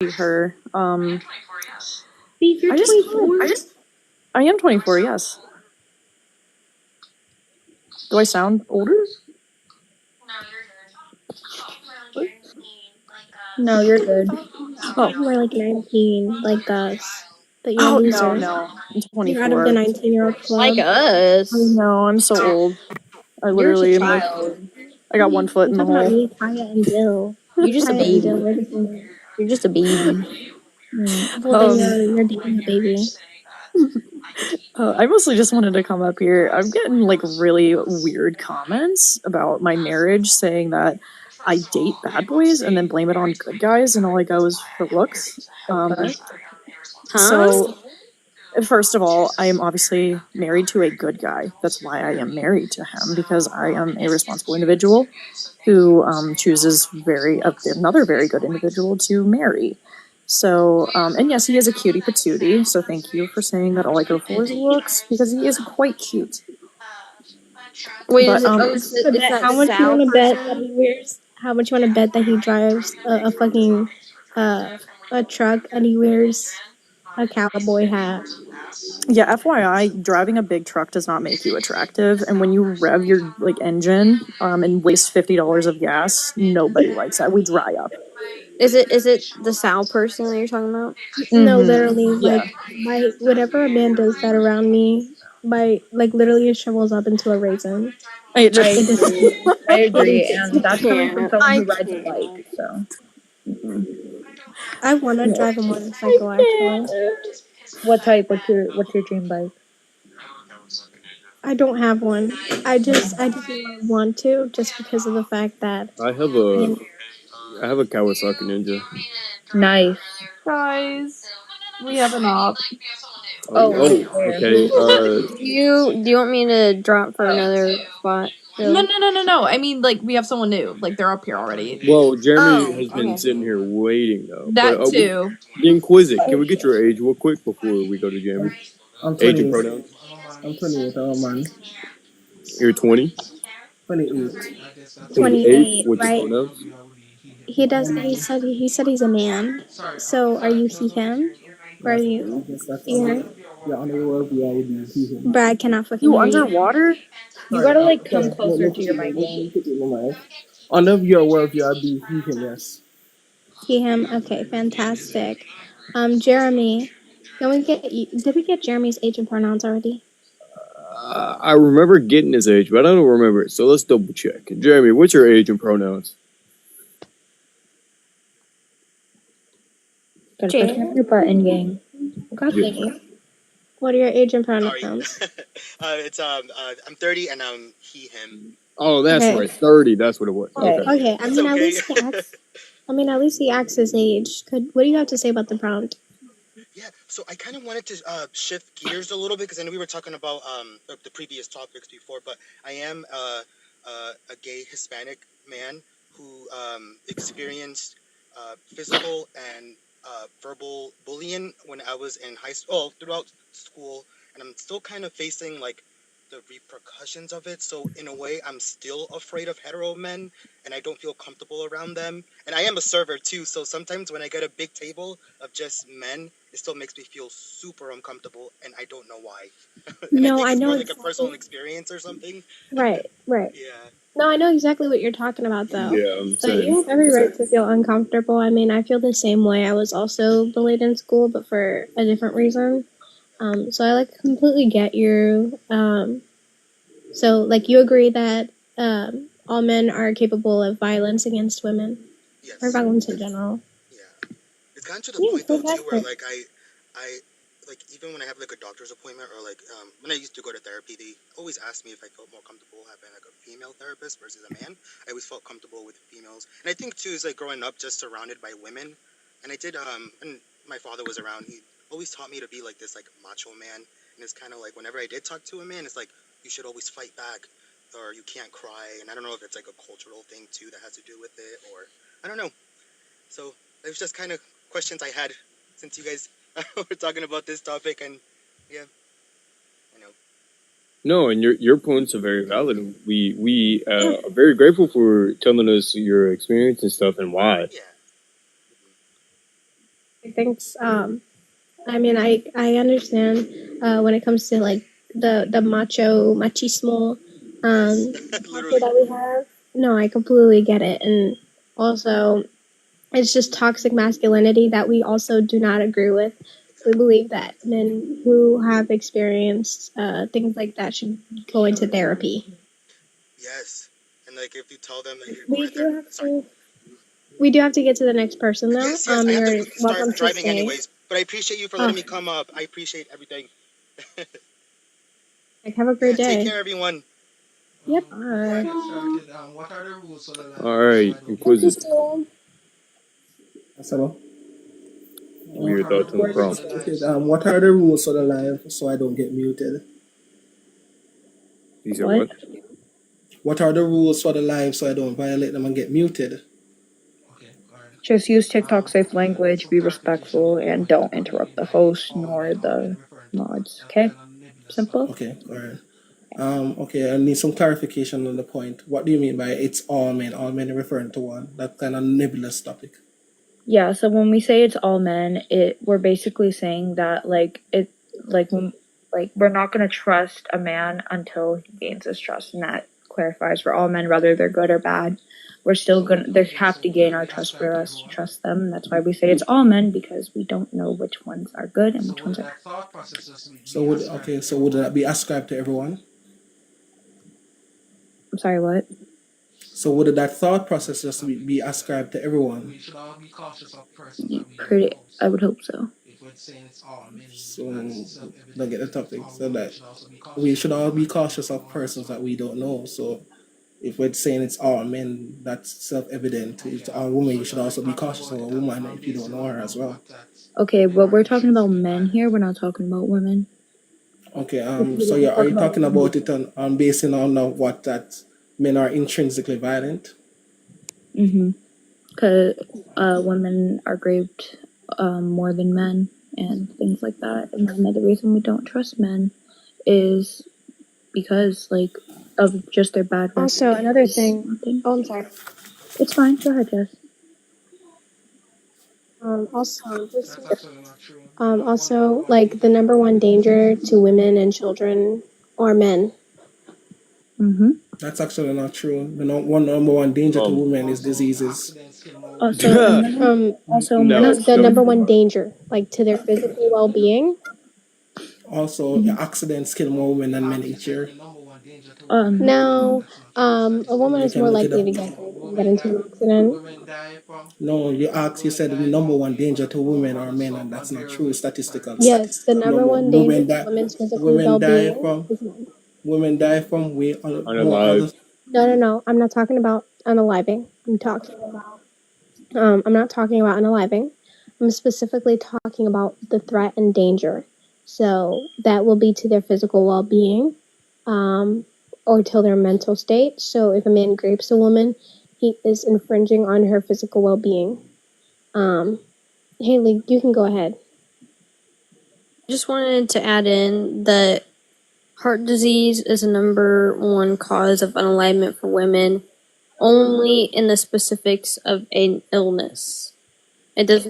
her. Steve, you're 24. I am 24. Yes. Do I sound older? No, you're good. Oh, You are like 19, like us. But you're a oh loser. no, I'm You're out of 24. the 19-year-old club. Like us. I know, I'm so old. I You're literally just a am like, child. I got one foot I'm in the talking about hole. me, Kaya, and Dill. You're just a Kaya and Dill, baby. we're the same. You're just a baby. Well, then you're dating a baby. I mostly just wanted to come up here. I'm getting like really weird comments about my marriage, saying that I date bad boys and then blame it on good guys, and all I go is for looks. So, first of all, I am obviously married to a good guy. That's why I am married to him, because I am a responsible individual who chooses another very good individual to marry. So, and yes, he is a cutie patootie. So thank you for saying that all I go for is looks, because he is quite cute. Wait, But is that How much you Sal want to bet that person? he wears? How much you want to bet that he drives a fucking a truck and he wears a cowboy hat? yeah, FYI, driving a big truck does not make you attractive. And when you rev your engine and waste $50 of gas, nobody likes that. We dry up. Is it the Sal person that you're talking about? No, literally, Yeah. like whenever a man does that around me, literally it shrivels up into a raisin. It just I agree, and that's coming from Can't. someone who rides a bike. So, I want to drive a motorcycle actually. what type? What's your dream bike? I don't have one. I just want to, just because of the fact that I have a Kawasaki Ninja. Nice. Guys, we have an op. Okay. Do you want me to drop for another spot? No. I mean, like, we have someone new. Like, they're up here already. Well, Jeremy has okay. been sitting here waiting though. That too. Being quizzic, can we get your age real quick before we go to Jeremy? I'm Age and 28. pronouns. I'm 28, man. You're 20. 28. 28, What's your right? pronouns? He said he's a man. So are you he him? Or are I you guess that's here? yeah, on the world, yeah, I would be season. But I cannot fucking you hear you. underwater? You gotta like come closer to your mic. On the your world, yeah, I'd be season, yes. He him. Okay, fantastic. Jeremy, did we get Jeremy's age and pronouns already? I remember getting his age, but I don't remember it. So let's double check. Jeremy, what's your age and pronouns? Gotta push your button, gang. Got you. What are your age and pronouns? I'm 30 and I'm he him. Oh, that's Okay. right. 30. That's what it was. Okay. Okay. I mean, okay. at least he asks his age. What do you have to say about the prompt? Yeah, so I kind of wanted to shift gears a little bit because I know we were talking about the previous topics before, but I am a gay Hispanic man who experienced physical and verbal bullying when I was in high school, throughout school, and I'm still kind of facing like the repercussions of it. So in a way, I'm still afraid of hetero men, and I don't feel comfortable around them. And I am a server too, so sometimes when I get a big table of just men, it still makes me feel super uncomfortable, and I don't know why. No, I think it's more like exactly. a personal experience or something. Right. Yeah. No, I know exactly what you're talking about, though. Yeah, I'm But saying. you have every right to feel uncomfortable. I mean, I feel the same way. I was also bullied in school, but for a different reason. So I completely get you. So you agree that all men are capable of violence against women, Yes. or violence in general. Yeah. It's gotten to the point though too where fantastic. I even when I have like a doctor's appointment or when I used to go to therapy, they always asked me if I felt more comfortable having like a female therapist versus a man. I always felt comfortable with females, and I think too is like growing up just surrounded by women, and I did and my father was around. He always taught me to be like this like macho man, and it's kind of like whenever I did talk to a man, it's like you should always fight back, or you can't cry, and I don't know if it's like a cultural thing too that has to do with it, or I don't know. So it was just kind of questions I had since you guys were talking about this topic, and yeah, I know. No, and your points are very valid. We are very grateful for telling us your experience and stuff and why. Yeah. thinks I mean I understand when it comes to like the machismo culture Literally. that we have. No, I completely get it, and also it's just toxic masculinity that we also do not agree with. We believe that men who have experienced things like that should go into therapy. Yes. And like if you tell them that you're going We to therapy, do have sorry. to. We do have to get to the next person though. Yes, I have to You're welcome start to driving stay. anyways. But I appreciate you for letting Oh, me come up. I appreciate everything. like, have a Yeah, great take day. care, everyone. Yep. Alright. All right, Thank you, Inquisitor. Steven. So, Give me your thoughts on the prompt. what are the rules for the live so I don't get muted? You said What? what? What are the rules for the live so I don't violate them and get muted? Just use TikTok safe language, be respectful, and don't interrupt the host nor the mods. Okay? Simple? Okay, all right. Okay, I need some clarification on the point. What do you mean by it's all men? All men are referring to one? That kind of nebulous topic. Yeah, so when we say it's all men, we're basically saying that we're not gonna trust a man until he gains his trust, and that clarifies for all men, whether they're good or bad. We're still they have to gain our trust for us to trust them. And that's why we say it's all men, because we don't know which ones are good and which ones are bad. So would that be ascribed to everyone? I'm sorry, what? So would that thought process just be ascribed to everyone? I would hope so. So don't get the topic. So that we should all be cautious of persons that we don't know. So if we're saying it's all men, that's self-evident. If it's all women, you should also be cautious of a woman if you don't know her as well. Okay, but we're talking about men here. We're not talking about women. Okay. So are you talking about it on basing on what that men are intrinsically violent? Mm-hmm. Because women are raped more than men and things like that. And another reason we don't trust men is because, like, of just their bad record. Also, another thing. Oh, I'm sorry. It's fine. Go ahead, Jess. Also, like the number one danger to women and children are men. Mm-hmm. That's actually not true. The number one danger to women is diseases. Also, No, the number one danger, like to their physical well-being. Also, accidents kill more women than men each year. No, a woman is more likely to get into an accident. No, you said the number one danger to women are men, and that's not true statistically. Yes, the number one danger to women's physical well-being is men. Women die from way more other. No. I'm not talking about unaliving. I'm not talking about unaliving. I'm specifically talking about the threat and danger. So that will be to their physical well-being, or to their mental state. So if a man rapes a woman, he is infringing on her physical well-being. Haley, you can go ahead. Just wanted to add in that heart disease is a number one cause of unalignment for women, only in the specifics of an illness. It does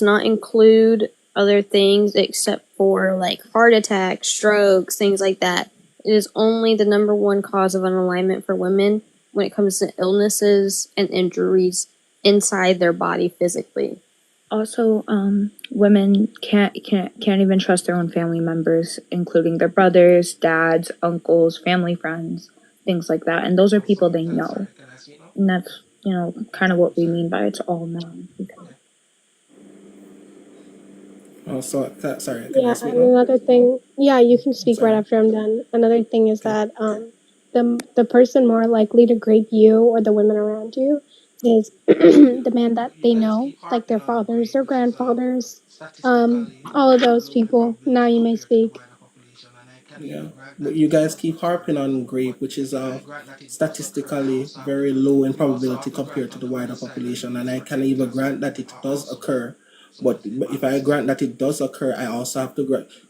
not include other things except for like heart attacks, strokes, things like that. It is only the number one cause of unalignment for women when it comes to illnesses and injuries inside their body physically. Also, women can't even trust their own family members, including their brothers, dads, uncles, family friends, things like that. And those are people they know. And that's, kind of what we mean by it's all men. Sorry. Yeah, and another thing. Yeah, you can speak right after I'm done. Another thing is that the person more likely to grape you or the women around you is the man that they know, like their fathers, their grandfathers, all of those people. Now you may speak. Yeah, but you guys keep harping on grape, which is statistically very low in probability compared to the wider population, and I can even grant that it does occur. But if I grant that it does occur,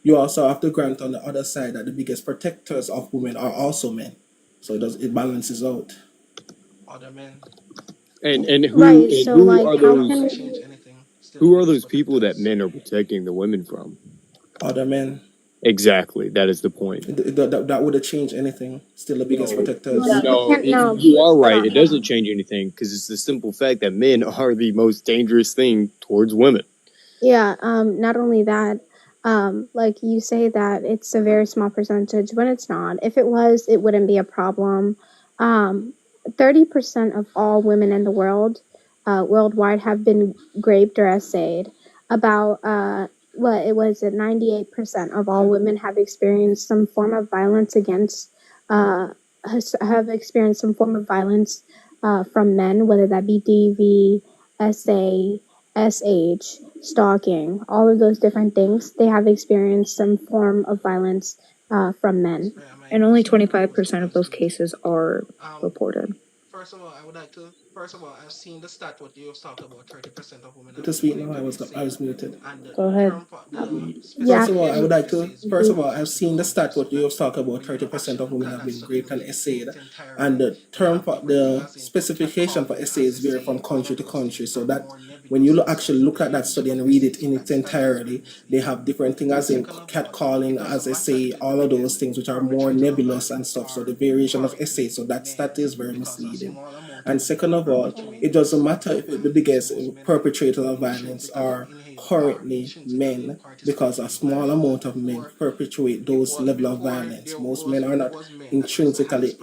you also have to grant on the other side that the biggest protectors of women are also men. So it balances out. And who Right. So who like, are how those? can we? Who are those people that men are protecting the women from? Other men. Exactly. That is the point. That would have changed anything. Still the biggest protectors. You are right. It doesn't change anything because it's the simple fact that men are the most dangerous thing towards women. Yeah, not only that, like you say that it's a very small percentage when it's not. If it was, it wouldn't be a problem. 30% of all women in the world, worldwide, have been raped or essayed. About, what it was, at 98% of all women have experienced some form of violence against, have experienced some form of violence from men, whether that be DV, SA, SH, stalking, all of those different things, they have experienced some form of violence from men. And only 25% of those cases are reported. To speak now, I was muted. Go ahead. Yeah. First of all, I would like to. First of all, I've seen the stat what you have talked about. 30% of women have been raped and essayed, and the term for the specification for essays vary from country to country. So that when you actually look at that study and read it in its entirety, they have different things as in catcalling, as essay, all of those things which are more nebulous and stuff. So the variation of essays. So that stat is very misleading. And second of all, it doesn't matter if the biggest perpetrators of violence are currently men, because a small amount of men perpetuate those level of violence. Most men are not intrinsically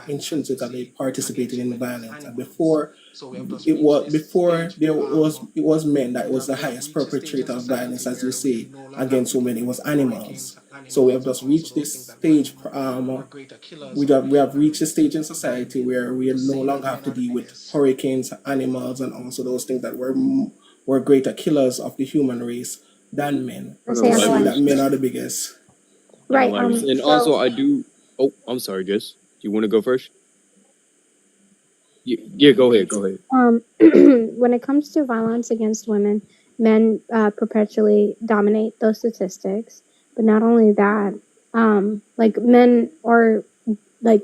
intrinsically participating in violence. And before it was men that was the highest perpetrator of violence, as you say, against women. It was animals. So we have just reached this stage. We have reached a stage in society where we no longer have to deal with hurricanes, animals, and also those things that were greater killers of the human race than men. That men are the biggest. Right. And also, I do. Oh, I'm sorry, Jess. Do you want to go first? Yeah, go ahead. When it comes to violence against women, men perpetually dominate those statistics. But not only that, like men are like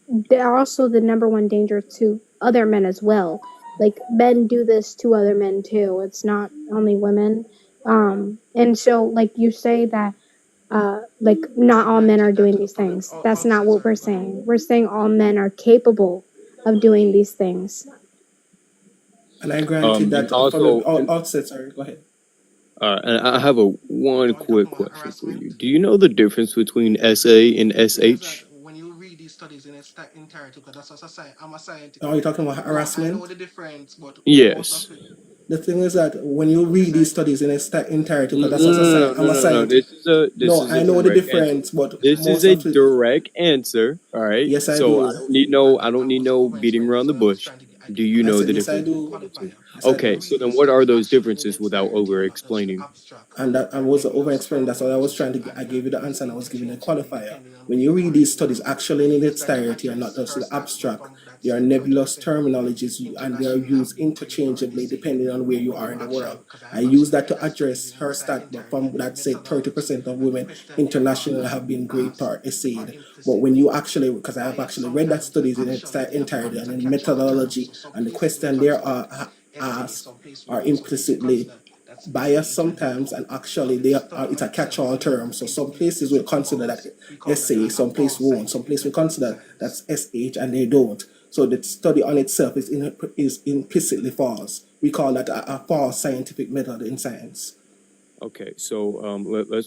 they're also the number one danger to other men as well. Like men do this to other men too. It's not only women. And so like you say that like not all men are doing these things. That's not what we're saying. We're saying all men are capable of doing these things. And I granted that also, from the outset. Sorry, go ahead. And I have one quick question for you. Do you know the difference between SA and SH? Are you talking about harassment? Yes. The thing is that when you read these studies in its entirety, because that's I'm a scientist. I know the difference, but this is a direct answer. All right. Yes, I so do. I don't need no beating around the bush. Do you know the difference? Yes, I do. Okay, so then what are those differences without over explaining? And that I was over explaining. That's what I was trying to. I gave you the answer, and I was giving a qualifier. When you read these studies, actually in its entirety and not just the abstract, they are nebulous terminologies, and they are used interchangeably depending on where you are in the world. I use that to address her stat, but from that say 30% of women internationally have been raped or essayed. But when you actually, because I have actually read that studies in its entirety and in methodology, and the question there are asked are implicitly biased sometimes, and actually it's a catch-all term. So some places will consider that SA, some places won't. Some places will consider that's SH, and they don't. So the study on itself is implicitly false. We call that a false scientific method in science. Okay, so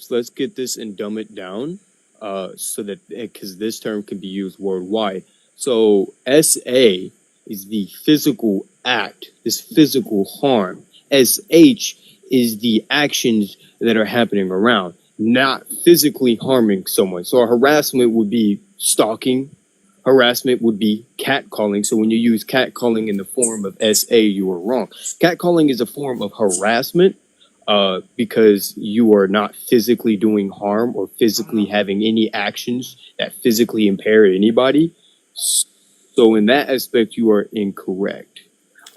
let's get this and dumb it down, so that because this term can be used worldwide. So SA is the physical act, this physical harm. SH is the actions that are happening around, not physically harming someone. So a harassment would be stalking. Harassment would be catcalling. So when you use catcalling in the form of SA, you are wrong. Catcalling is a form of harassment, because you are not physically doing harm or physically having any actions that physically impair anybody. So in that aspect, you are incorrect.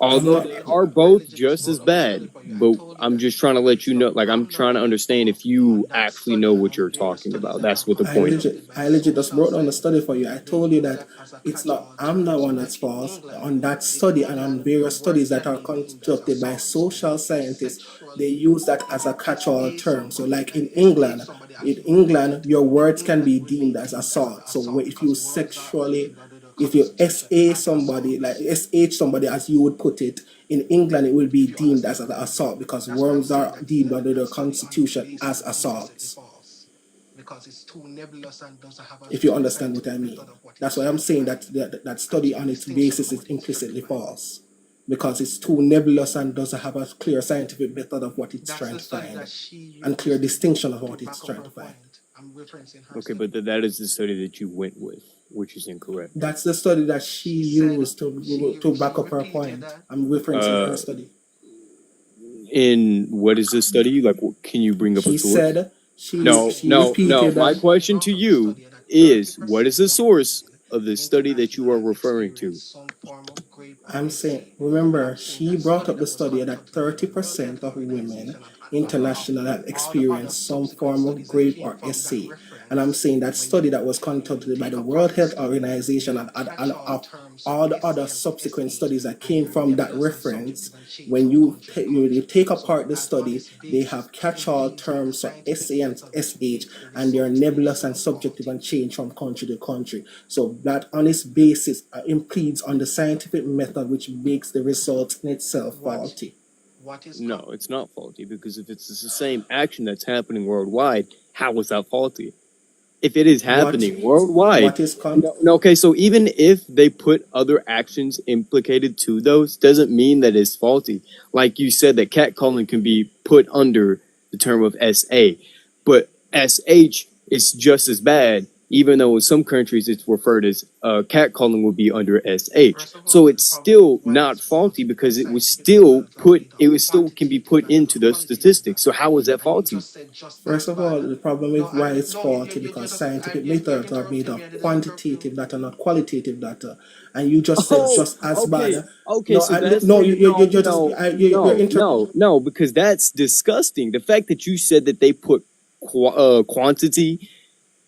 Although they are both just as bad, but I'm just trying to let you know, like I'm trying to understand if you actually know what you're talking about. That's what the point is. I legit just wrote down the study for you. I told you that it's not I'm the one that's false on that study and on various studies that are conducted by social scientists. They use that as a catch-all term. So, like in England, your words can be deemed as assault. So, if you sexually, if you SA somebody, like SH somebody, as you would put it, in England, it will be deemed as an assault because worms are deemed under the constitution as assaults. If you understand what I mean. That's why I'm saying that study on its basis is implicitly false. Because it's too nebulous and doesn't have a clear scientific method of what it's trying to find and clear distinction of what it's trying to find. Okay, but that is the study that you went with, which is incorrect. That's the study that she used to back up her point. I'm referencing her study. In what is this study? Like, can you bring up a source? No. My question to you is, what is the source of the study that you are referring to? I'm saying, remember, she brought up the study that 30% of women internationally have experienced some form of rape or SA. And I'm saying that study that was conducted by the World Health Organization and all the other subsequent studies that came from that reference, when you take apart the study, they have catch-all terms for SA and SH, and they are nebulous and subjective and change from country to country. So that on its basis impedes on the scientific method, which makes the result in itself faulty. No, it's not faulty, because if it's the same action that's happening worldwide, how is that faulty? If it is happening worldwide, okay, so even if they put other actions implicated to those, doesn't mean that it's faulty. Like you said, that catcalling can be put under the term of SA, but SH is just as bad, even though in some countries it's referred as catcalling will be under SH. So it's still not faulty because it still can be put into the statistics. So how is that faulty? First of all, the problem is why it's faulty because scientific methods are made of quantitative data, not qualitative data. And you just said just as bad. No, because that's disgusting. The fact that you said that they put quantity.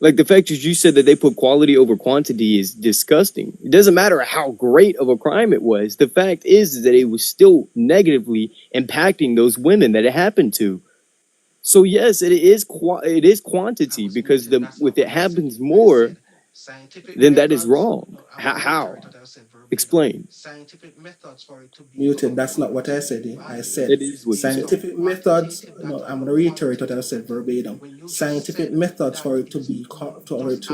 Like, the fact that you said that they put quality over quantity is disgusting. It doesn't matter how great of a crime it was. The fact is that it was still negatively impacting those women that it happened to. So yes, it is quantity, because if it happens more, then that is wrong. How? Explain. Muted, that's not what I said. I said scientific methods. No, I'm going to reiterate what I said verbatim. Scientific methods for it to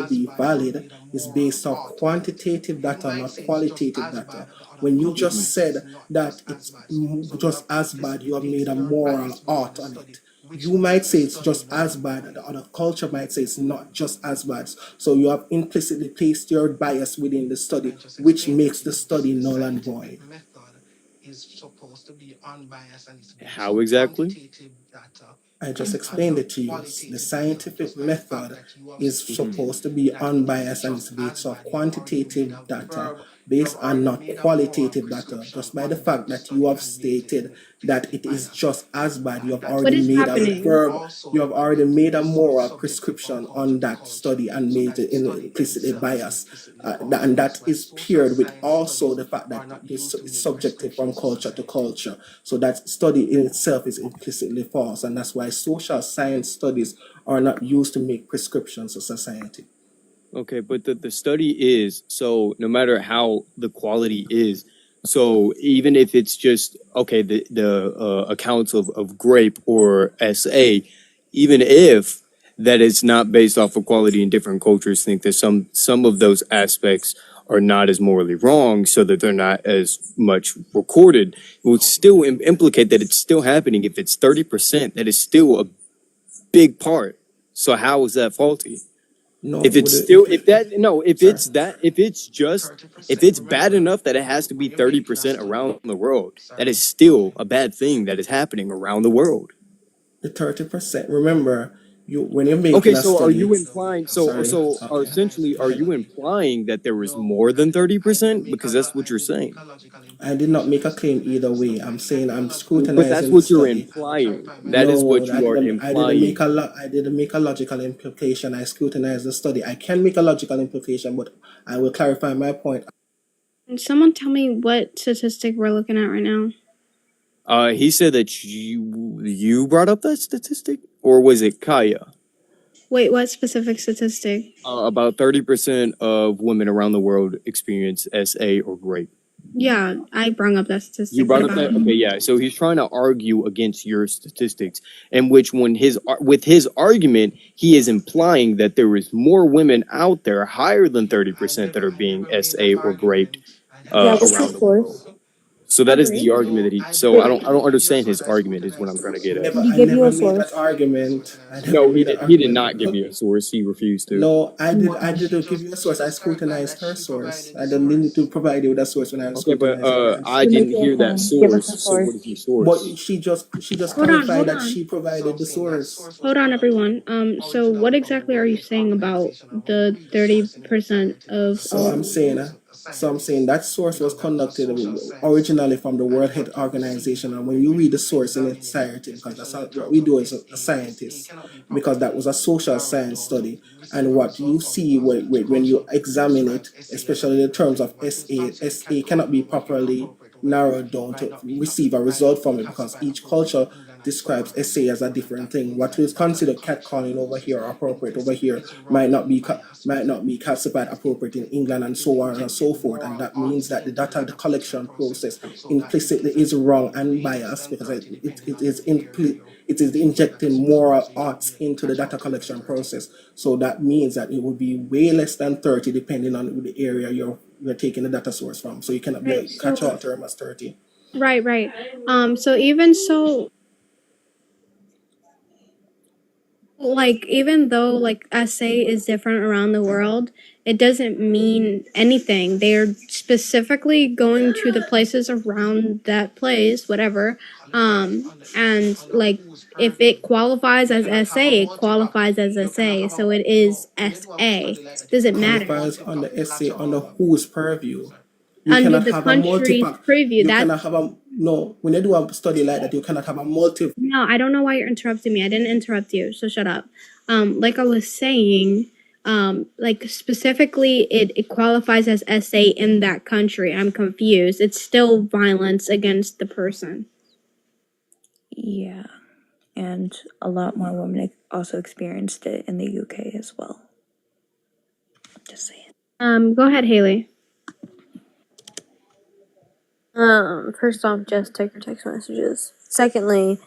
be valid is based on quantitative data, not qualitative data. When you just said that it's just as bad, you have made a moral art on it. You might say it's just as bad, and the other culture might say it's not just as bad. So you have implicitly placed your bias within the study, which makes the study null and void. How exactly? I just explained it to you. The scientific method is supposed to be unbiased and it's based on quantitative data, based on not qualitative data. Just by the fact that you have stated that it is just as bad, you have already made a moral prescription on that study and made it implicitly biased. And that is paired with also the fact that it's subjective from culture to culture. So that study in itself is implicitly false, and that's why social science studies are not used to make prescriptions for society. Okay, but the study is, so no matter how the quality is, so even if it's just, okay, the accounts of grape or SA, even if that it's not based off of quality in different cultures, think that some of those aspects are not as morally wrong, so that they're not as much recorded, it would still implicate that it's still happening. If it's 30%, that is still a big part. So how is that faulty? No, if it's bad enough that it has to be 30% around the world, that is still a bad thing that is happening around the world. The 30%, remember, when you're making Okay, a so are study, you implying? So sorry, okay, essentially, go are ahead. you implying that there is more than 30%? Because that's what you're saying. I did not make a claim either way. I'm saying I'm But that's scrutinizing the what you're study. implying. That is No, what you are I didn't make implying. I didn't make a logical implication. I scrutinized the study. I can make a logical implication, but I will clarify my point. Can someone tell me what statistic we're looking at right now? He said that you brought up that statistic, or was it Kaya? Wait, what specific statistic? About 30% of women around the world experience SA or rape. Yeah, I brought up that statistic. You brought What up that? about it? Okay, yeah. So he's trying to argue against your statistics, in which with his argument, he is implying that there is more women out there, higher than 30%, that are being SA or raped Yeah, what's your around the world. source? So that is Agree. the argument that he. So I don't understand his argument. Is what I'm trying to get at. Did he I give you never a made that source? argument. I never No, made that he did argument. not give me a source. He refused to. No, I didn't give you a source. I scrutinized her source. I didn't need to provide you with a source when I was Okay, but scrutinizing her. I You're didn't making a hear that claim. Give us source. a So what source. is your But source? she just Hold on, clarified hold that on. she provided the source. Hold on, everyone. So what exactly are you saying about the 30% of So I'm saying, that source was conducted originally from the World Health Organization, and when you read the source in its entirety, because that's what we do as a scientist, because that was a social science study, and what you see when you examine it, especially in terms of SA cannot be properly narrowed down to receive a result from it because each culture describes SA as a different thing. What is considered catcalling over here or appropriate over here might not be classified appropriate in England, and so on and so forth. And that means that the data collection process implicitly is wrong and biased because it is injecting moral arts into the data collection process. So that means that it would be way less than 30 depending on the area you're taking the data source from. So you cannot be Right, catch all so term as 30. right. So even so, like even though like SA is different around the world, it doesn't mean anything. They're specifically going to the places around that place, whatever. And like if it qualifies as SA, it qualifies as SA. So it is SA. Doesn't matter. Qualifies under SA under whose purview? You Under cannot the have a country's multi-pack. preview. You That's cannot have a no. When you do a study like that, you cannot have a multi. no, I don't know why you're interrupting me. I didn't interrupt you, so shut up. Like I was saying, like specifically it qualifies as SA in that country. I'm confused. It's still violence against the person. Yeah. And a lot more women also experienced it in the UK as well. Just saying. Go ahead, Haley. First off, just check your text messages. Secondly,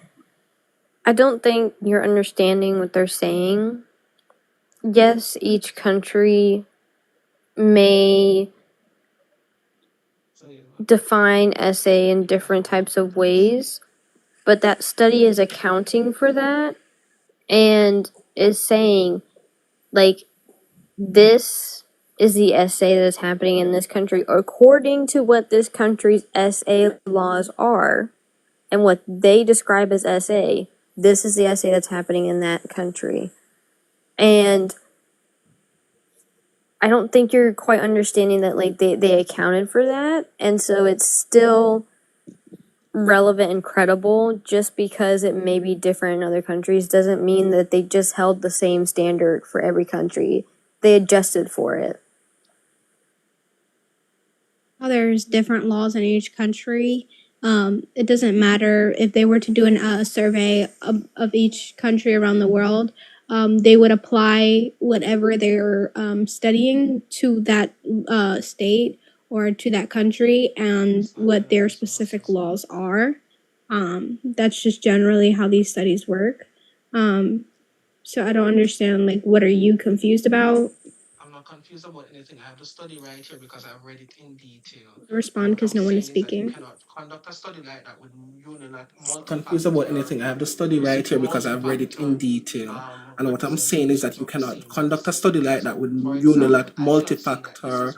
I don't think you're understanding what they're saying. Yes, each country may define SA in different types of ways, but that study is accounting for that and is saying, like, this is the SA that is happening in this country according to what this country's SA laws are and what they describe as SA. This is the SA that's happening in that country. And I don't think you're quite understanding that, like, they accounted for that, and so it's still relevant and credible. Just because it may be different in other countries doesn't mean that they just held the same standard for every country. They adjusted for it. There's different laws in each country. It doesn't matter if they were to do a survey of each country around the world. They would apply whatever they're studying to that state or to that country and what their specific laws are. That's just generally how these studies work. So I don't understand, like, what are you confused about? I'm not confused about anything. I have the study right here because I've read it in detail. Respond because no one is speaking. Cannot conduct a study like that with confused about anything. I have the study right here because I've read it in detail. And what I'm saying is that you cannot conduct a study like that with unilateral multi-factor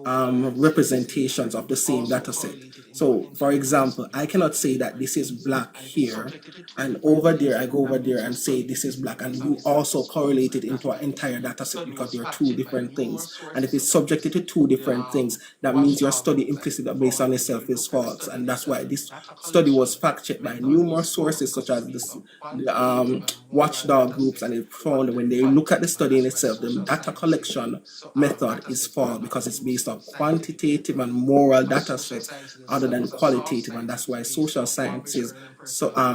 representations of the same data set. So, for example, I cannot say that this is black here, and over there I go over there and say this is black, and you also correlate it into an entire data set because they're two different things. And if it's subjected to two different things, that means your study implicitly based on itself is false. And that's why this study was fact-checked by numerous sources such as the watchdog groups, and it found that when they look at the study in itself, the data collection method is false because it's based on quantitative and moral data sets other than qualitative, and that's why social sciences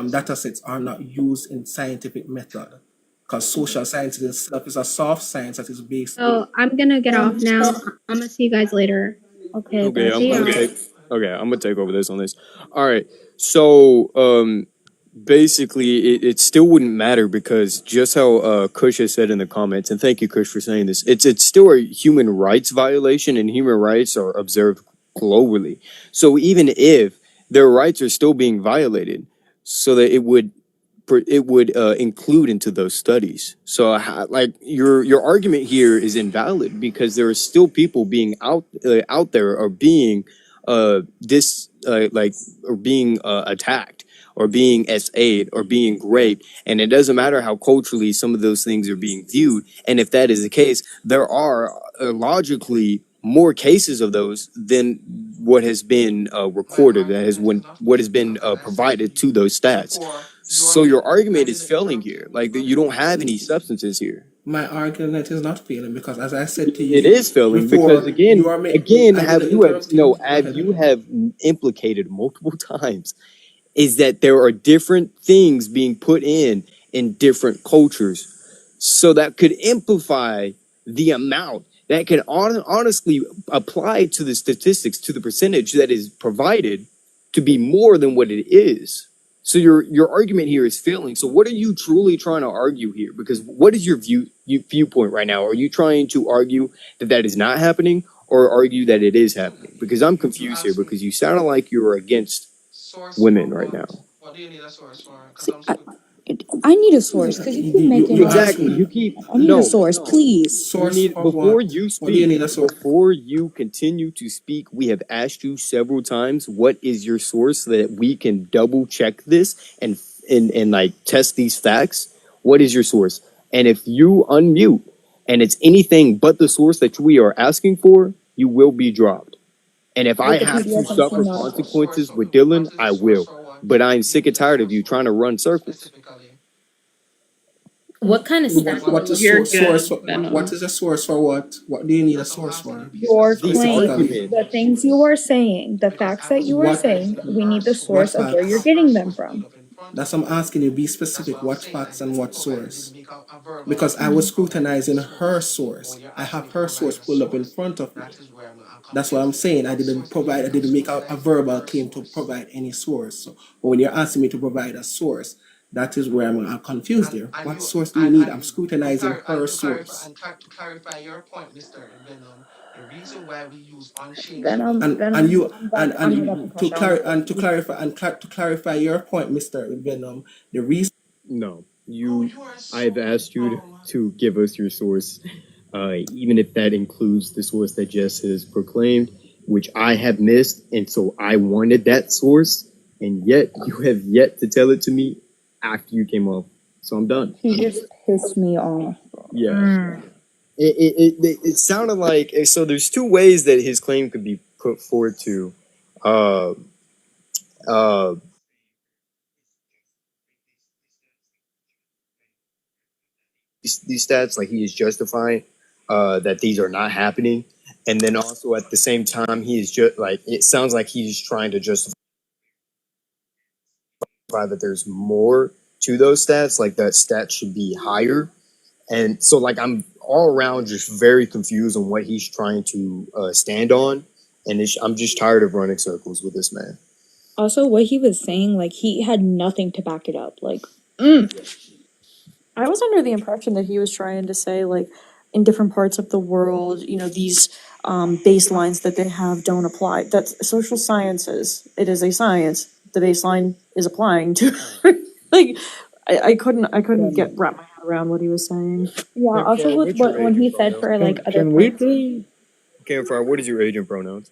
data sets are not used in scientific method, because social sciences itself is a soft science that is based. So I'm gonna get off now. I'm gonna see you guys later. Okay, Okay, bye. I'm See gonna ya. take. Okay, I'm gonna take over this on this. All right. So, basically, it still wouldn't matter because just how Kush has said in the comments, and thank you, Kush, for saying this. It's still a human rights violation, and human rights are observed globally. So even if their rights are still being violated, so that it would include into those studies. So like your argument here is invalid because there are still people being out there or being attacked or being SA'd or being raped, and it doesn't matter how culturally some of those things are being viewed. And if that is the case, there are logically more cases of those than what has been recorded, what has been provided to those stats. So your argument is failing here. Like you don't have any substances here. My argument is not failing because, as I said to you, It is failing before, because again, you are you have implicated multiple times is that there are different things being put in different cultures. So that could amplify the amount that can honestly apply to the statistics, to the percentage that is provided to be more than what it is. So your argument here is failing. So what are you truly trying to argue here? Because what is your viewpoint right now? Are you trying to argue that is not happening or argue that it is happening? Because I'm confused here because you sound like you're against women right now. See, I need a source because you keep making Exactly. You keep I need a source, please. Source you need, for before what? you What do you speak, need a source? before you continue to speak, we have asked you several times, what is your source so that we can double check this and like test these facts? What is your source? And if you unmute and it's anything but the source that we are asking for, you will be dropped. And if I have to suffer consequences with Dylan, I will. But I'm sick and tired of you trying to run circles. What kind of stats? What's a You're source for? good, What is a source for what? What do you need a source for? Your The claim, argument. the things you are saying, the facts that you are What- saying, we need the source what of where facts? you're getting them from. That's what I'm asking you. Be specific. What facts and what source? Because I was scrutinizing her source. I have her source pulled up in front of me. That's what I'm saying. I didn't make a verbal claim to provide any source. So, but when you're asking me to provide a source, that is where I'm confused there. What source do you need? I'm scrutinizing her source. Venom, And you I'm and to clarify your point, Mr. Venom, the reason No, I've asked you to give us your source, even if that includes the source that Jess has proclaimed, which I have missed, and so I wanted that source, and yet you have yet to tell it to me after you came off. So I'm done. He just pissed me off. Yeah. It sounded like so. There's two ways that his claim could be put forward to. These stats, like he is justifying that these are not happening, and then also at the same time he is just like it sounds like he's trying to justify that there's more to those stats, like that stat should be higher, and so like I'm all around just very confused on what he's trying to stand on, and I'm just tired of running circles with this man. Also, what he was saying, like, he had nothing to back it up. Like, I was under the impression that he was trying to say, like, in different parts of the world, you know, these baselines that they have don't apply. That's social sciences. It is a science. The baseline is applying to, like, I couldn't get wrap my head around what he was saying. Yeah. Also, Campfire, with what's your when age he and said pronouns? for like other Can we parts. please? Campfire, what is your age and pronouns?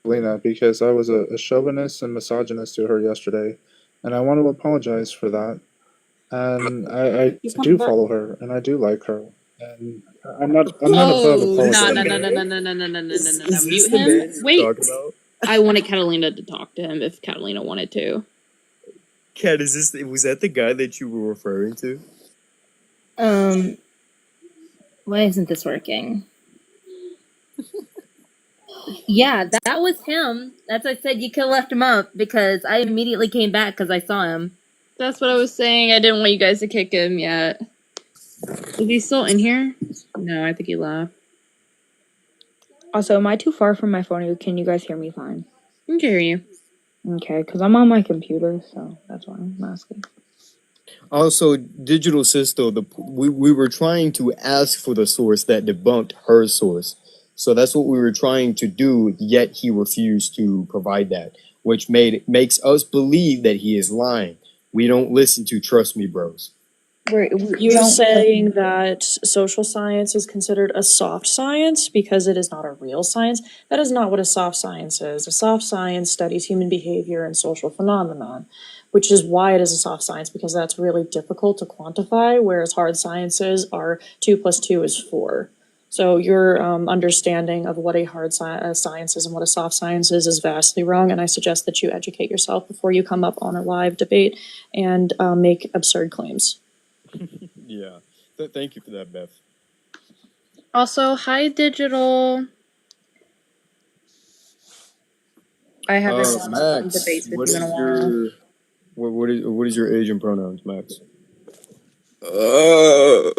Lena, because I was a chauvinist and misogynist to her yesterday, and I want to apologize for that. And I He's do coming back. follow her, and I do like her, and I'm not above Oh, no, no, apologizing. no, no, no, no, no, no, no, no, no, Is no. this Mute the him. man you're Wait, talking about? I wanted Catalina to talk to him if Catalina wanted to. Kat, was that the guy that you were referring to? Why isn't this working? Yeah, that was him. That's why I said you could have left him up because I immediately came back because I saw him. That's what I was saying. I didn't want you guys to kick him yet. Is he still in here? No, I think he left. Also, am I too far from my phone? Or can you guys hear me fine? I can hear you. Okay, because I'm on my computer, so that's why I'm asking. Also, Digital Sisto, we were trying to ask for the source that debunked her source. So that's what we were trying to do, yet he refused to provide that, which makes us believe that he is lying. We don't listen to Trust Me Bros. You're saying that social science is considered a soft science because it is not a real science? That is not what a soft science is. A soft science studies human behavior and social phenomenon, which is why it is a soft science, because that's really difficult to quantify, whereas hard sciences are 2 + 2 is 4. So your understanding of what a hard science is and what a soft science is vastly wrong, and I suggest that you educate yourself before you come up on a live debate and make absurd claims. Yeah. Thank you for that, Beth. Also, hi, Digital. I haven't gone up on Max, debates with what you is in a while. your what is your age and pronouns, Max? Oh,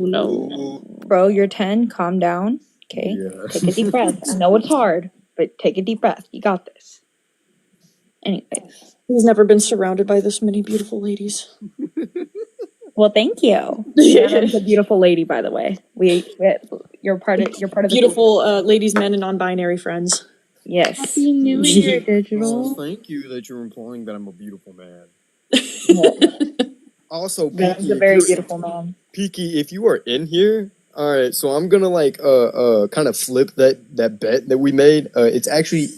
no. Bro, you're 10. Calm down. Okay. Yeah. Take a deep breath. I know it's hard, but take a deep breath. You got this. Anyways. He's never been surrounded by this many beautiful ladies. Well, thank you. Adam's a beautiful lady, by the way. You're part of the beautiful ladies, men, and non-binary friends. Yes. Happy New Year, Digital. Oh, thank you that you're implying that I'm a beautiful man. Yeah. Also, Adam's a very beautiful man. Peaky, if you are in here, all right. So I'm gonna kind of flip that bet that we made. It's actually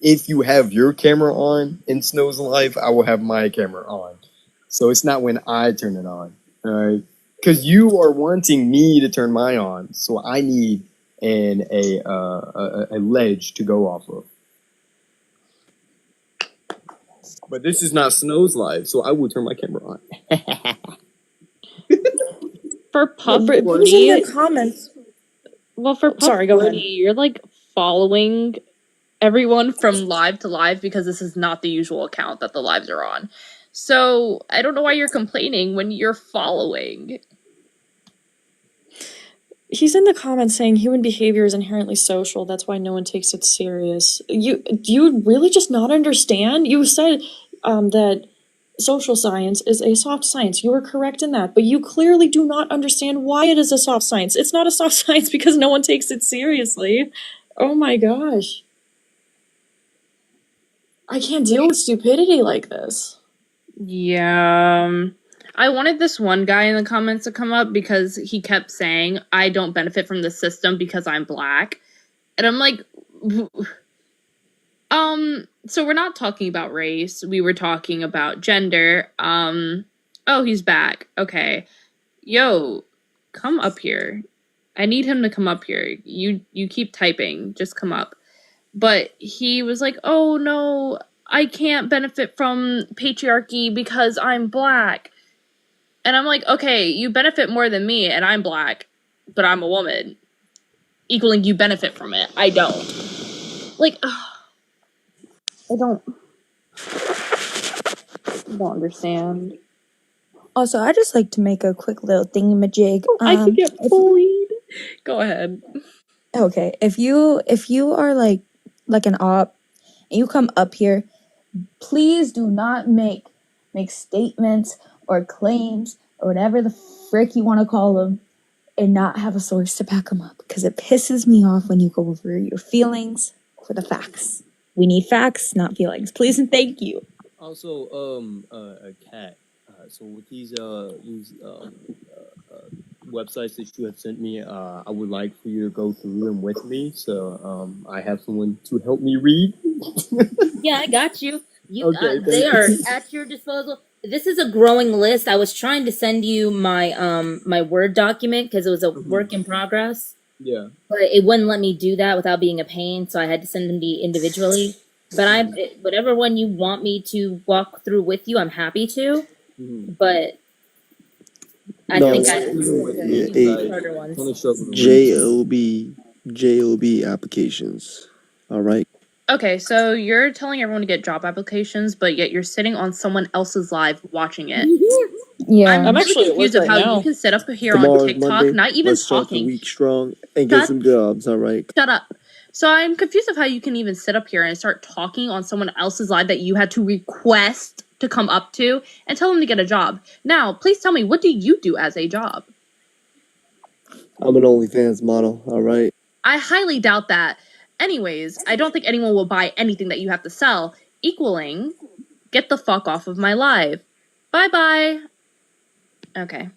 if you have your camera on in Snow's life, I will have my camera on. So it's not when I turn it on, all right? Because you are wanting me to turn mine on, so I need a ledge to go off of. But this is not Snow's live, so I will turn my camera on. For Puff Put us Woody, in the comments. well, for Puff Sorry, go Woody, ahead. you're like following everyone from live to live because this is not the usual account that the lives are on. So I don't know why you're complaining when you're following. He's in the comments saying human behavior is inherently social. That's why no one takes it serious. Do you really just not understand? You said that social science is a soft science. You were correct in that, but you clearly do not understand why it is a soft science. It's not a soft science because no one takes it seriously. Oh my gosh. I can't deal with stupidity like this. Yeah. I wanted this one guy in the comments to come up because he kept saying, I don't benefit from the system because I'm black. And I'm like, so we're not talking about race. We were talking about gender. Oh, he's back. Okay. Yo, come up here. I need him to come up here. You keep typing. Just come up. But he was like, oh no, I can't benefit from patriarchy because I'm black. And I'm like, okay, you benefit more than me, and I'm black, but I'm a woman. Equaling you benefit from it. I don't. Like, I don't understand. Also, I just like to make a quick little thingamajig. I could get bullied. Go ahead. Okay, if you are like an op and you come up here, please do not make statements or claims or whatever the frick you want to call them and not have a source to back them up, because it pisses me off when you go over your feelings for the facts. We need facts, not feelings. Please and thank you. Also, a cat. So with these websites that you have sent me, I would like for you to go through them with me. So I have someone to help me read. Yeah, I got you. Okay, They thank are you. at your disposal. This is a growing list. I was trying to send you my my Word document because it was a work in progress, Yeah. but it wouldn't let me do that without being a pain, so I had to send them to you individually. But whatever one you want me to walk through with you, I'm happy to. But I No, think I yeah, use harder ones. job applications. All right. Okay, so you're telling everyone to get job applications, but yet you're sitting on someone else's live watching it. Yeah. I'm I'm really actually at work confused of right how now. you can sit up here on Tomorrow's TikTok, Monday. not even Let's start the talking. week strong and get Shut- some jobs. All right. Shut up. So I'm confused of how you can even sit up here and start talking on someone else's live that you had to request to come up to and tell them to get a job. Now, please tell me, what do you do as a job? I'm an OnlyFans model. All right. I highly doubt that. Anyways, I don't think anyone will buy anything that you have to sell, equaling, get the fuck off of my live. Bye-bye. Okay.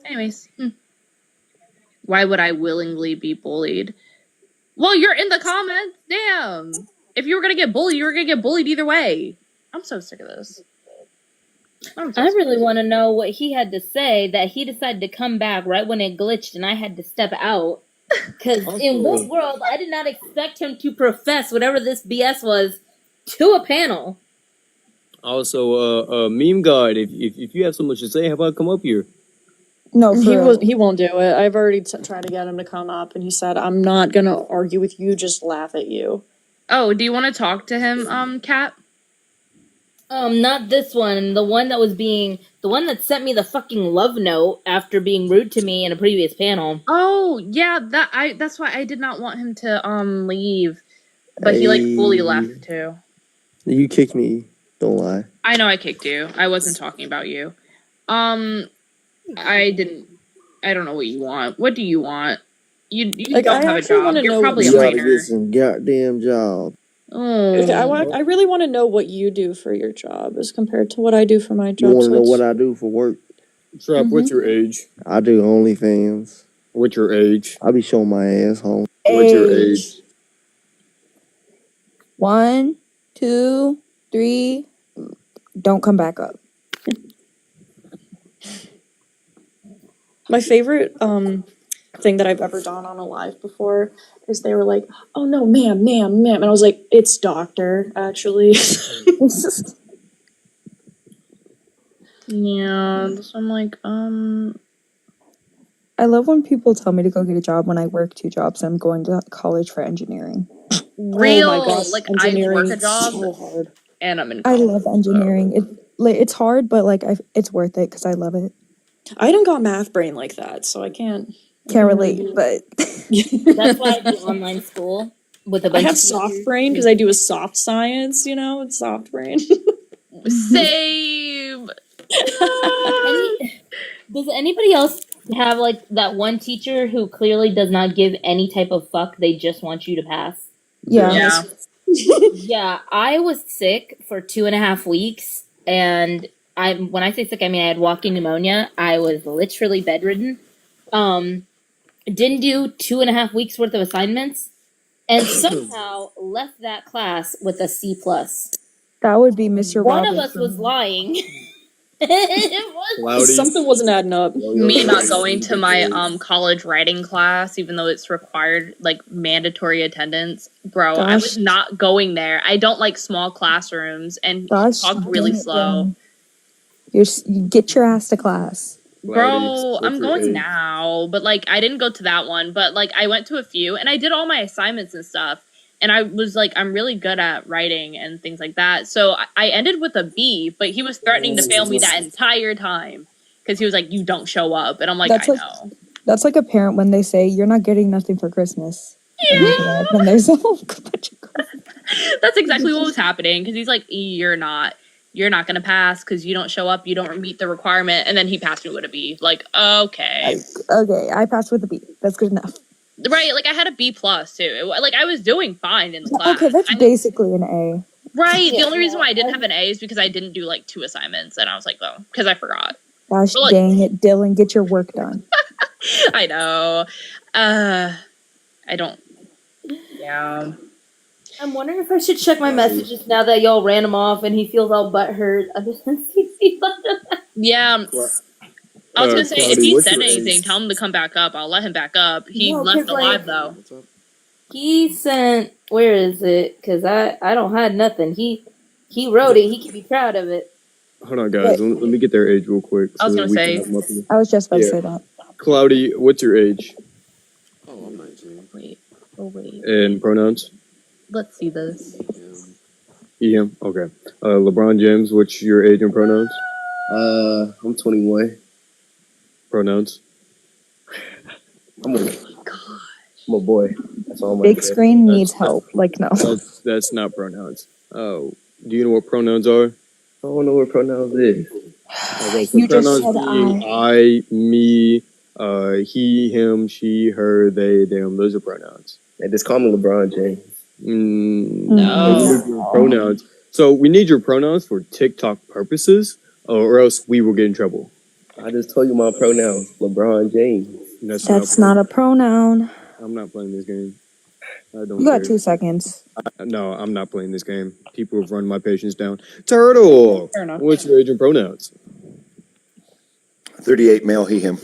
Anyways. Why would I willingly be bullied? Well, you're in the comments. Damn. If you were gonna get bullied, you were gonna get bullied either way. I'm so sick of this. I really want to know what he had to say that he decided to come back right when it glitched and I had to step out. Because in what world, I did not expect him to profess whatever this BS was to a panel. Also, meme god. If you have so much to say, how about come up here? No, He won't do it. I've already tried to get him to come up, and he said, "I'm not gonna argue with you. Just laugh at you." Oh, do you want to talk to him, Kat? Not this one. The one that sent me the fucking love note after being rude to me in a previous panel. Oh, yeah, that's why I did not want him to leave. But he fully left too. You kicked me. Don't lie. I know I kicked you. I wasn't talking about you. I don't know what you want. What do you want? You Like, don't I have a actually job. wanna You're know probably You a gotta minor. get some goddamn job. Okay, Oh. I really want to know what you do for your job as compared to what I do for my You job. want to so know it's- what I do for work? Trap, what's your age? I do OnlyFans. What's your age? I be showing my ass home. What's your age? 1, 2, 3. Don't come back up. My favorite thing that I've ever done on a live before is they were like, "Oh no, ma'am," and I was like, "It's doctor, actually." Yeah, so I'm like, I love when people tell me to go get a job when I work 2 jobs and I'm going to college for engineering. real. Oh my gosh, Like, I engineering work a is job so hard. and I'm in I college. love engineering. It's hard, but like it's worth it because I love it. I don't got math brain like that, so I can't relate, but That's why I do online school with a I bunch have of soft brain because I do a soft science. It's soft brain. Same. Does anybody else have like that one teacher who clearly does not give any type of fuck? They just want you to pass. Yeah. Yeah, I was sick for 2.5 weeks, and when I say sick, I mean I had walking pneumonia. I was literally bedridden. Didn't do 2.5 weeks worth of assignments, and somehow left that class with a C+. that would be Mr. One Robinson. of us was lying. Something wasn't adding up. Me not going to my college writing class, even though it's required like mandatory attendance, bro. I was not going there. I don't like small classrooms, and he talked really slow. You get your ass to class. Bro, I'm going now, but like I didn't go to that one, but like I went to a few and I did all my assignments and stuff. And I was like, I'm really good at writing and things like that. So I ended with a B, but he was threatening to fail me that entire time because he was like, you don't show up. And I'm like, I know. That's like a parent when they say, you're not getting nothing for Christmas. Yeah. And there's a whole bunch of That's exactly what was happening because he's like, you're not. you're not gonna pass because you don't show up, you don't meet the requirement, and then he passed me with a B. Like, okay. Okay, I passed with a B. That's good enough. Right, like I had a B plus too. Like I was doing fine in the class. Okay, that's basically an A. Right. The only reason why I didn't have an A is because I didn't do like 2 assignments, and I was like, well, because I forgot. Gosh But, like, dang it, Dylan, get your work done. I know. I don't. Yeah. I'm wondering if I should check my messages now that y'all ran him off and he feels all butthurt. I'm just gonna see. Yeah. I was gonna say, if Cloudy, he what's said your anything, age? tell him to come back up. I'll let him back up. He No, left 'cause, like, alive though. He sent, where is it? Because I don't hide nothing. He wrote it. He can be proud of it. Hold on, guys. Let me get their age real quick. I was that gonna we can say- have them up here. I was just about to Yeah. say that. Cloudy, what's your age Oh, I'm 19. Wait. and pronouns? Let's see this. Him. Okay. LeBron James, what's your age and pronouns? I'm 21. Pronouns. I'm a boy. That's all I'm Big gonna say. screen needs help. Like, no. That's not pronouns. Oh, do you know what pronouns are? I don't know what pronouns is. Okay, so You just pronouns said being I, me, he, him, she, her, they, them. Those are pronouns. They just call me LeBron James. No. Pronouns. So we need your pronouns for TikTok purposes, or else we will get in trouble. I just told you my pronouns. LeBron James. That's not a pronoun. I'm not playing this game. I don't You got care. 2 seconds. No, I'm not playing this game. People have run my patience down. Turtle, Fair enough. what's your age and pronouns? 38 male, he, him.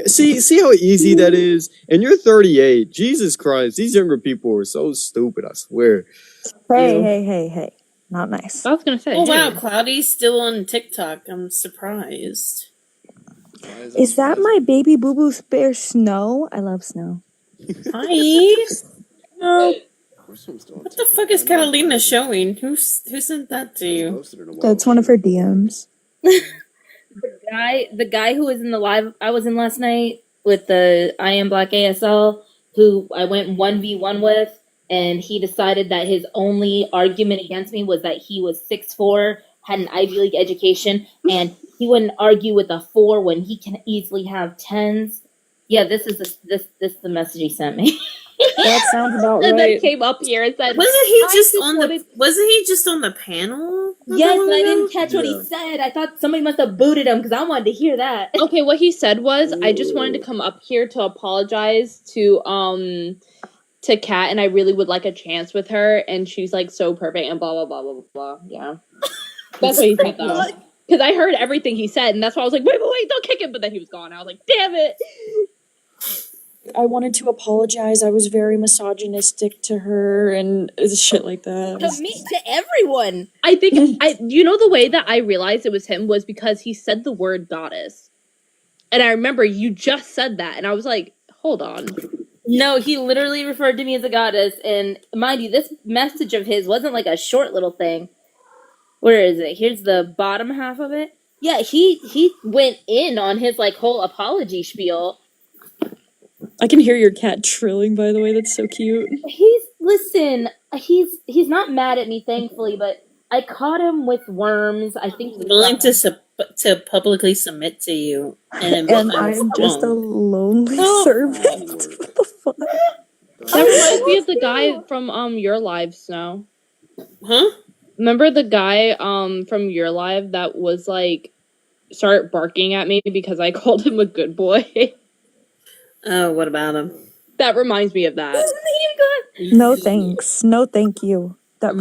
See how easy that is? And you're 38. Jesus Christ, these younger people are so stupid, I swear. Hey. Not nice. I was gonna say. Oh wow, hey. Cloudy's still on TikTok. I'm surprised. Is that my baby boo boo bear Snow? I love Snow. Hi. What the fuck is Catalina showing? Who sent that to you? That's one of her DMs. The guy who was in the live I was in last night with the I Am Black ASL, who I went 1v1 with, and he decided that his only argument against me was that he was 6'4", had an Ivy League education, and he wouldn't argue with a 4 when he can easily have 10s. Yeah, this is the message he sent me. That sounds about And then right. came up here and said, Wasn't he just I on wanted- Wasn't he just on the panel? Yes, but I didn't catch what he said. I thought somebody must have booted him because I wanted to hear that. Okay, what he said was, I just wanted to come up here to apologize to Kat, and I really would like a chance with her, and she's like so perfect and blah blah blah blah blah. Yeah, that's what he said though. Because I heard everything he said, and that's why I was like, wait, don't kick him. But then he was gone. I was like, damn it. I wanted to apologize. I was very misogynistic to her and shit like that. To everyone. I think you know the way that I realized it was him was because he said the word goddess, and I remember you just said that, and I was like, hold on. No, he literally referred to me as a goddess, and mind you, this message of his wasn't like a short little thing. Where is it? Here's the bottom half of it. Yeah, he went in on his like whole apology spiel. I can hear your cat trilling, by the way. That's so cute. He's not mad at me, thankfully, but I caught him with worms. I think Willing to publicly submit to you, and I'm just a lonely servant. What the fuck? That reminds me of the guy from Your Live, Snow. Huh? Remember the guy from Your Live that was like started barking at me because I called him a good boy? Oh, what about him? That reminds me of that. No thanks. No thank you. That